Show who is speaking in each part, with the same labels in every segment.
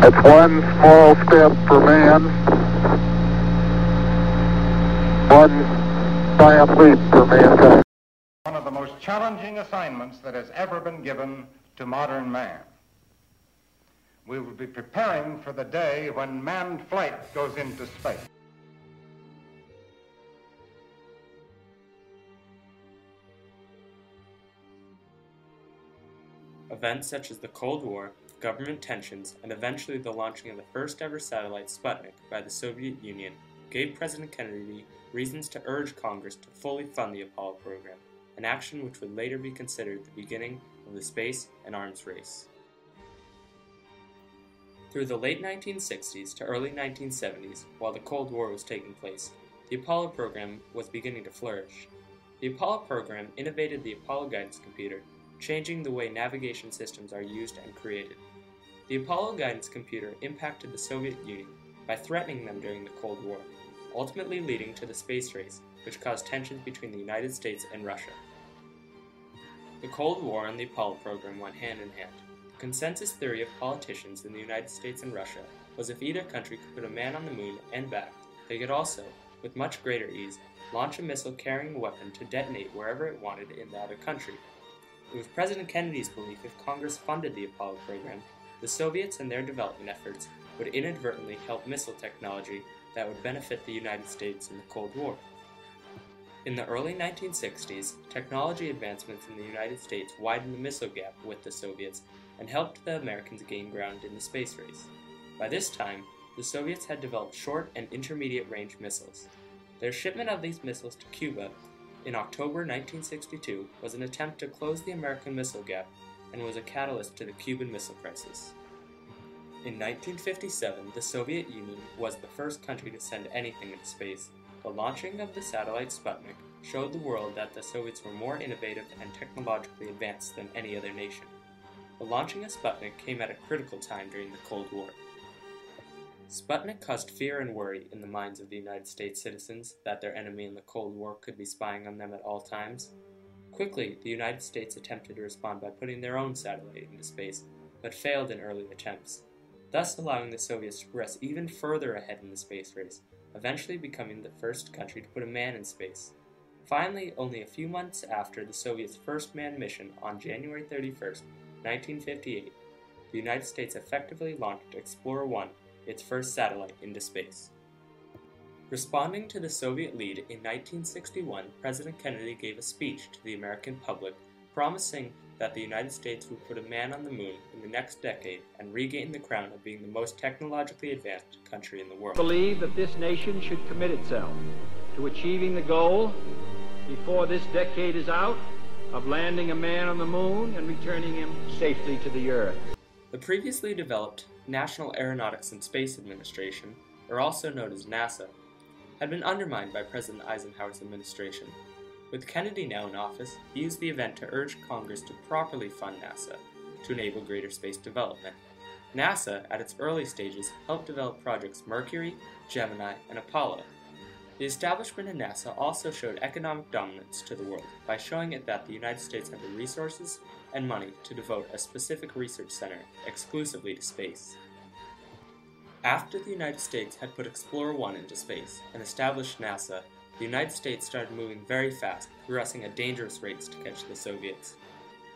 Speaker 1: It's one small step for man, one giant leap for mankind.
Speaker 2: One of the most challenging assignments that has ever been given to modern man. We will be preparing for the day when manned flight goes into space.
Speaker 3: Events such as the Cold War, government tensions, and eventually the launching of the first ever satellite Sputnik by the Soviet Union gave President Kennedy reasons to urge Congress to fully fund the Apollo program, an action which would later be considered the beginning of the space and arms race. Through the late 1960s to early 1970s, while the Cold War was taking place, the Apollo program was beginning to flourish. The Apollo program innovated the Apollo guidance computer, changing the way navigation systems are used and created. The Apollo guidance computer impacted the Soviet Union by threatening them during the Cold War, ultimately leading to the space race, which caused tensions between the United States and Russia. The Cold War and the Apollo program went hand in hand. The consensus theory of politicians in the United States and Russia was if either country could put a man on the moon and back, they could also, with much greater ease, launch a missile carrying a weapon to detonate wherever it wanted in the other country. It was President Kennedy's belief if Congress funded the Apollo program, the Soviets and their development efforts would inadvertently help missile technology that would benefit the United States in the Cold War. In the early 1960s, technology advancements in the United States widened the missile gap with the Soviets and helped the Americans gain ground in the space race. By this time, the Soviets had developed short and intermediate range missiles. Their shipment of these missiles to Cuba in October 1962 was an attempt to close the American missile gap and was a catalyst to the Cuban Missile Crisis. In 1957, the Soviet Union was the first country to send anything into space. The launching of the satellite Sputnik showed the world that the Soviets were more innovative and technologically advanced than any other nation. The launching of Sputnik came at a critical time during the Cold War. Sputnik caused fear and worry in the minds of the United States citizens that their enemy in the Cold War could be spying on them at all times. Quickly, the United States attempted to respond by putting their own satellite into space, but failed in early attempts, thus allowing the Soviets to progress even further ahead in the space race, eventually becoming the first country to put a man in space. Finally, only a few months after the Soviets' first manned mission on January 31st, 1958, the United States effectively launched Explorer 1, its first satellite, into space. Responding to the Soviet lead in 1961, President Kennedy gave a speech to the American public promising that the United States would put a man on the moon in the next decade and regain the crown of being the most technologically advanced country in the world.
Speaker 4: I believe that this nation should commit itself to achieving the goal, before this decade is out, of landing a man on the moon and returning him safely to the Earth.
Speaker 3: The previously developed National Aeronautics and Space Administration, or also known as NASA, had been undermined by President Eisenhower's administration. With Kennedy now in office, he used the event to urge Congress to properly fund NASA to enable greater space development. NASA, at its early stages, helped develop projects Mercury, Gemini, and Apollo. The establishment of NASA also showed economic dominance to the world by showing it that the United States had the resources and money to devote a specific research center exclusively to space. After the United States had put Explorer 1 into space and established NASA, the United States started moving very fast, progressing at dangerous rates to catch the Soviets.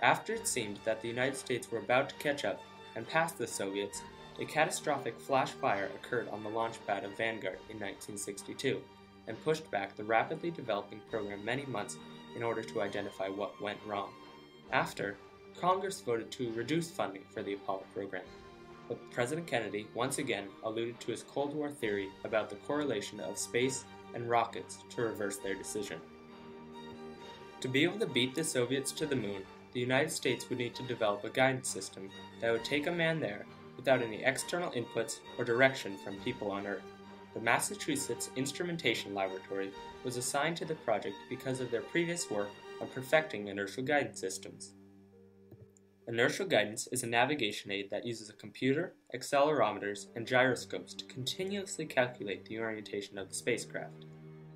Speaker 3: After it seemed that the United States were about to catch up and pass the Soviets, a catastrophic flash fire occurred on the launch pad of Vanguard in 1962 and pushed back the rapidly developing program many months in order to identify what went wrong. After, Congress voted to reduce funding for the Apollo program, but President Kennedy once again alluded to his Cold War theory about the correlation of space and rockets to reverse their decision. To be able to beat the Soviets to the moon, the United States would need to develop a guidance system that would take a man there without any external inputs or direction from people on Earth. The Massachusetts Instrumentation Laboratory was assigned to the project because of their previous work on perfecting inertial guidance systems. Inertial guidance is a navigation aid that uses a computer, accelerometers, and gyroscopes to continuously calculate the orientation of the spacecraft.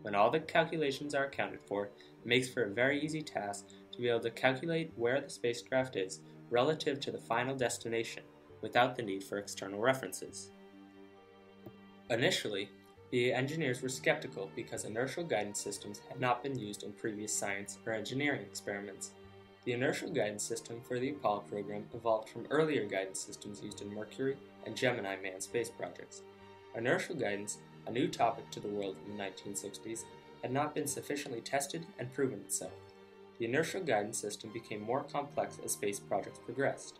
Speaker 3: When all the calculations are accounted for, it makes for a very easy task to be able to calculate where the spacecraft is relative to the final destination. without the need for external references. Initially, the engineers were skeptical because inertial guidance systems had not been used in previous science or engineering experiments. The inertial guidance system for the Apollo program evolved from earlier guidance systems used in Mercury and Gemini manned space projects. Inertial guidance, a new topic to the world in the 1960s, had not been sufficiently tested and proven itself. The inertial guidance system became more complex as space projects progressed.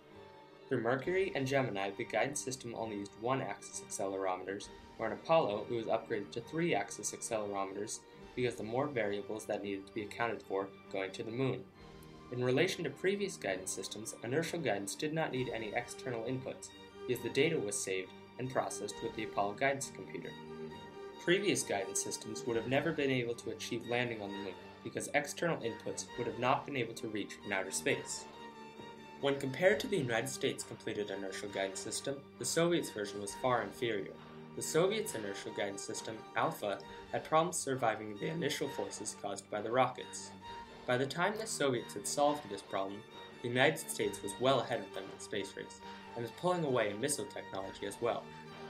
Speaker 3: Through Mercury and Gemini, the guidance system only used one-axis accelerometers, where in Apollo it was upgraded to three-axis accelerometers because the more variables that needed to be accounted for going to the moon. In relation to previous guidance systems, inertial guidance did not need any external inputs because the data was saved and processed with the Apollo guidance computer. Previous guidance systems would have never been able to achieve landing on the moon because external inputs would have not been able to reach in outer space. When compared to the United States' completed inertial guidance system, the Soviets' version was far inferior. The Soviets' inertial guidance system, Alpha, had problems surviving the initial forces caused by the rockets. By the time the Soviets had solved this problem, the United States was well ahead of them in the space race, and was pulling away in missile technology as well.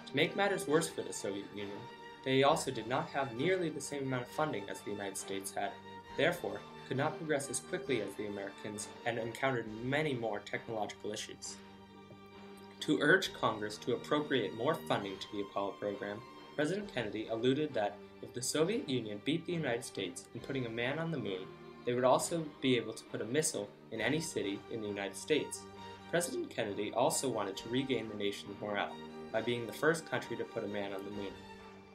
Speaker 3: To make matters worse for the Soviet Union, they also did not have nearly the same amount of funding as the United States had, therefore could not progress as quickly as the Americans and encountered many more technological issues. To urge Congress to appropriate more funding to the Apollo program, President Kennedy alluded that if the Soviet Union beat the United States in putting a man on the moon, they would also be able to put a missile in any city in the United States. President Kennedy also wanted to regain the nation's morale by being the first country to put a man on the moon.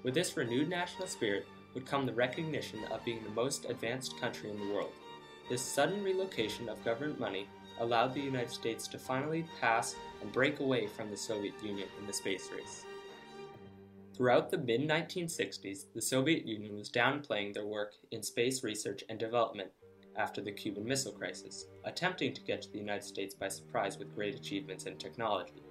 Speaker 3: With this renewed national spirit would come the recognition of being the most advanced country in the world. This sudden relocation of government money allowed the United States to finally pass and break away from the Soviet Union in the space race. Throughout the mid-1960s, the Soviet Union was downplaying their work in space research and development after the Cuban Missile Crisis, attempting to get to the United States by surprise with great achievements in technology.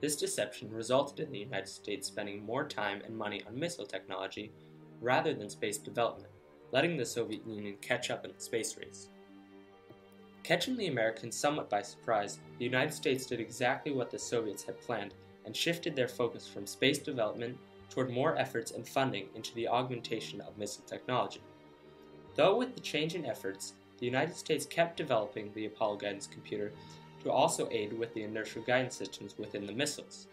Speaker 3: This deception resulted in the United States spending more time and money on missile technology rather than space development, letting the Soviet Union catch up in the space race. Catching the Americans somewhat by surprise, the United States did exactly what the Soviets had planned and shifted their focus from space development toward more efforts and funding into the augmentation of missile technology. Though with the change in efforts, the United States kept developing the Apollo guidance computer to also aid with the inertial guidance systems within the missiles.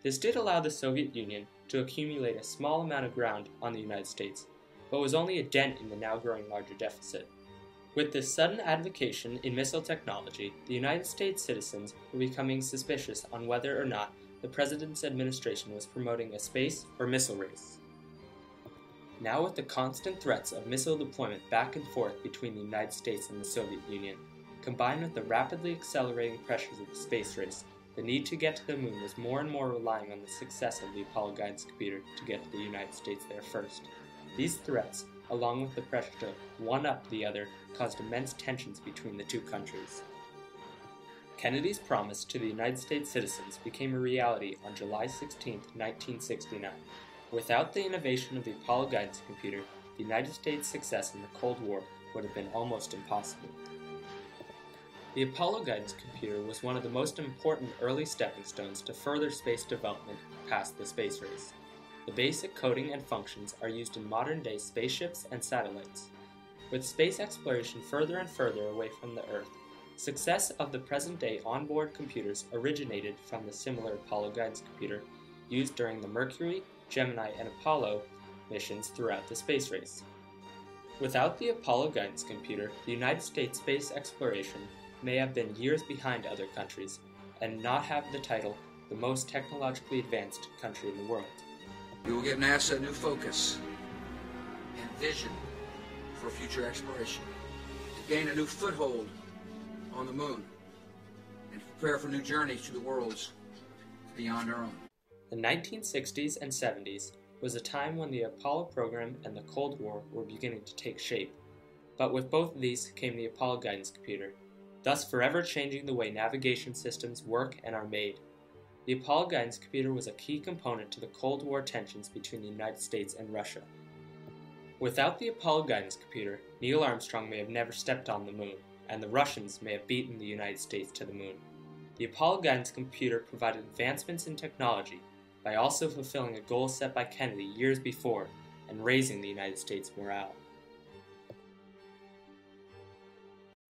Speaker 3: This did allow the Soviet Union to accumulate a small amount of ground on the United States, but was only a dent in the now growing larger deficit. With this sudden advocacy in missile technology, the United States citizens were becoming suspicious on whether or not the President's administration was promoting a space or missile race. Now with the constant threats of missile deployment back and forth between the United States and the Soviet Union, combined with the rapidly accelerating pressures of the space race, the need to get to the moon was more and more relying on the success of the Apollo guidance computer to get to the United States there first. These threats, along with the pressure to one-up the other, caused immense tensions between the two countries. Kennedy's promise to the United States citizens became a reality on July 16, 1969. Without the innovation of the Apollo guidance computer, the United States' success in the Cold War would have been almost impossible. The Apollo guidance computer was one of the most important early stepping stones to further space development past the space race. The basic coding and functions are used in modern-day spaceships and satellites. With space exploration further and further away from the Earth, success of the present-day onboard computers originated from the similar Apollo guidance computer used during the Mercury, Gemini, and Apollo missions throughout the space race. Without the Apollo guidance computer, the United States space exploration may have been years behind other countries and not have the title the most technologically advanced country in the world.
Speaker 5: We will give NASA a new focus and vision for future exploration, to gain a new foothold on the moon, and to prepare for new journeys to the worlds beyond our own.
Speaker 3: The 1960s and 70s was a time when the Apollo program and the Cold War were beginning to take shape, but with both of these came the Apollo guidance computer, thus forever changing the way navigation systems work and are made. The Apollo guidance computer was a key component to the Cold War tensions between the United States and Russia. Without the Apollo guidance computer, Neil Armstrong may have never stepped on the moon, and the Russians may have beaten the United States to the moon. The Apollo guidance computer provided advancements in technology by also fulfilling a goal set by Kennedy years before and raising the United States morale.